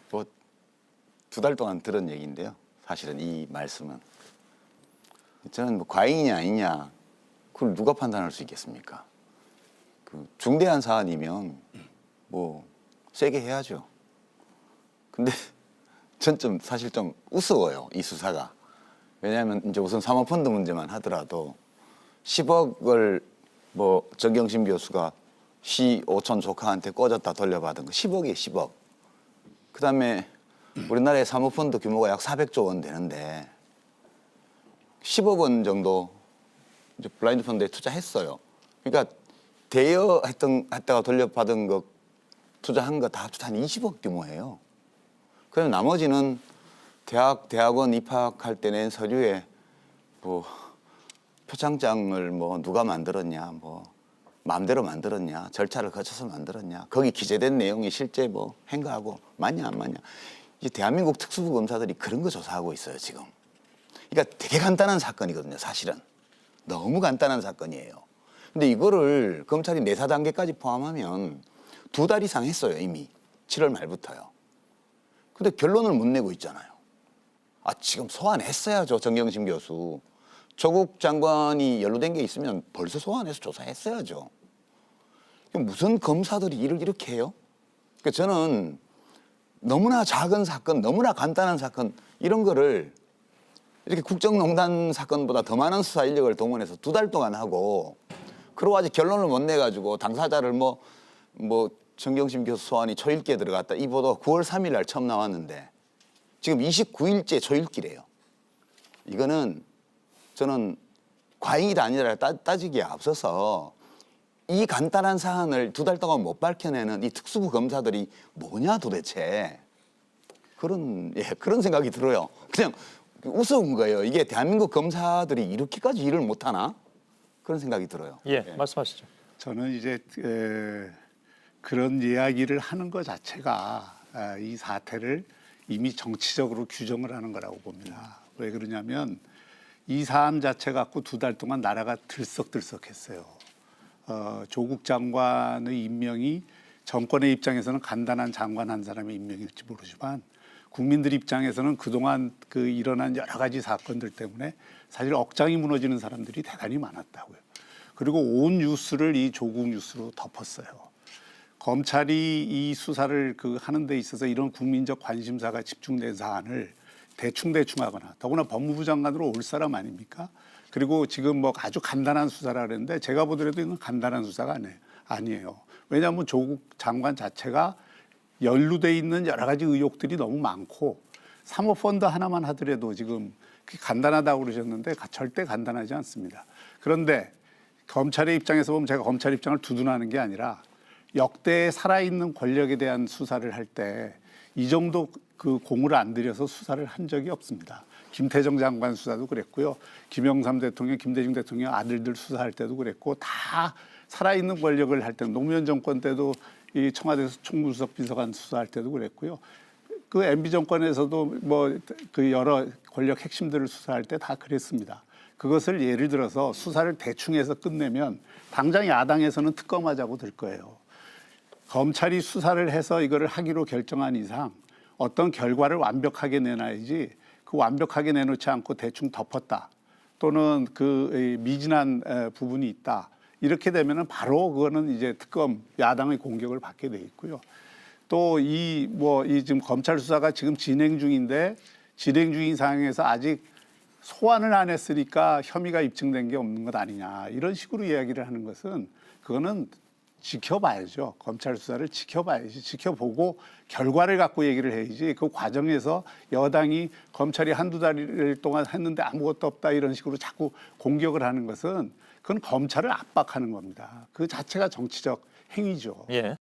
뭐 두 달 동안 들은 얘기인데요. 사실은 이 말씀은 저는 뭐 과잉이냐 아니냐 그걸 누가 판단할 수 있겠습니까? 그 중대한 사안이면 뭐 세게 해야죠. 근데 전 좀 사실 좀 우스워요, 이 수사가. 왜냐하면 이제 우선 사모펀드 문제만 하더라도 10억을 뭐 정경심 교수가 시 오촌 조카한테 꽂았다 돌려받은 거 10억이에요, 10억. 그다음에 우리나라의 사모펀드 규모가 약 400조 원 되는데 10억 원 정도 이제 블라인드 펀드에 투자했어요. 그러니까 했다가 돌려받은 거 투자한 거 다 합쳐서 한 20억 규모예요. 그럼 나머지는 대학원 입학할 때 낸 서류에 뭐 표창장을 뭐 누가 만들었냐, 뭐 마음대로 만들었냐, 절차를 거쳐서 만들었냐, 거기 기재된 내용이 실제 뭐 행가하고 맞냐 안 맞냐. 이제 대한민국 특수부 검사들이 그런 거 조사하고 있어요, 지금. 그러니까 되게 간단한 사건이거든요, 사실은. 너무 간단한 사건이에요. 근데 이거를 검찰이 내사 단계까지 포함하면 2달 이상 했어요, 이미. 7월 말부터요. 근데 결론을 못 내고 있잖아요. 아, 지금 소환했어야죠, 정경심 교수. 조국 장관이 연루된 게 있으면 벌써 소환해서 조사했어야죠. 무슨 검사들이 일을 이렇게 해요? 그러니까 저는 너무나 작은 사건, 너무나 간단한 사건 이런 거를 이렇게 국정농단 사건보다 더 많은 수사 인력을 동원해서 2달 동안 하고 그러고 아직 결론을 못 내가지고 당사자를 뭐 정경심 교수 소환이 초읽기에 들어갔다. 이 보도 9월 3일 날 처음 나왔는데 지금 29일째 초읽기래요. 이거는 저는 과잉이다 아니라 따지기에 앞서서 이 간단한 사안을 2달 동안 못 밝혀내는 이 특수부 검사들이 뭐냐 도대체. 그런 생각이 들어요. 그냥 우스운 거예요. 이게 대한민국 검사들이 이렇게까지 일을 못하나? 그런 생각이 들어요. 예, 말씀하시죠. 저는 이제 그런 이야기를 하는 것 자체가 이 사태를 이미 정치적으로 규정을 하는 거라고 봅니다. 왜 그러냐면 이 사안 자체 갖고 2달 동안 나라가 들썩들썩했어요. 조국 장관의 임명이 정권의 입장에서는 간단한 장관 한 사람의 임명일지 모르지만 국민들 입장에서는 그동안 일어난 여러 가지 사건들 때문에 사실 억장이 무너지는 사람들이 대단히 많았다고요. 그리고 온 뉴스를 이 조국 뉴스로 덮었어요. 검찰이 이 수사를 하는 데 있어서 이런 국민적 관심사가 집중된 사안을 대충 하거나 더구나 법무부 장관으로 올 사람 아닙니까? 그리고 지금 뭐 아주 간단한 수사라 그랬는데 제가 보더라도 이건 간단한 수사가 아니에요. 왜냐하면 조국 장관 자체가 연루돼 있는 여러 가지 의혹들이 너무 많고 사모펀드 하나만 하더라도 지금 간단하다고 그러셨는데 절대 간단하지 않습니다. 그런데 검찰의 입장에서 보면 제가 검찰 입장을 두둔하는 게 아니라 역대 살아있는 권력에 대한 수사를 할 때 이 정도 공을 안 들여서 수사를 한 적이 없습니다. 김태정 장관 수사도 그랬고요. 김영삼 대통령, 김대중 대통령 아들들 수사할 때도 그랬고 다 살아있는 권력을 할 때 노무현 정권 때도 이 청와대에서 총무수석 비서관 수사할 때도 그랬고요. MB 정권에서도 여러 권력 핵심들을 수사할 때 다 그랬습니다. 그것을 예를 들어서 수사를 대충 해서 끝내면 당장 야당에서는 특검하자고 들 거예요. 검찰이 수사를 해서 이거를 하기로 결정한 이상 어떤 결과를 완벽하게 내놔야지 그 완벽하게 내놓지 않고 대충 덮었다 또는 미진한 부분이 있다. 이렇게 되면은 바로 그거는 이제 특검 야당의 공격을 받게 돼 있고요. 또 지금 검찰 수사가 지금 진행 중인데 진행 중인 상황에서 아직 소환을 안 했으니까 혐의가 입증된 게 없는 것 아니냐 이런 식으로 이야기를 하는 것은 그거는 지켜봐야죠. 검찰 수사를 지켜봐야지. 지켜보고 결과를 갖고 얘기를 해야지. 그 과정에서 여당이 검찰이 한두 달 동안 했는데 아무것도 없다 이런 식으로 자꾸 공격을 하는 것은 그건 검찰을 압박하는 겁니다. 그 자체가 정치적 행위죠. 예.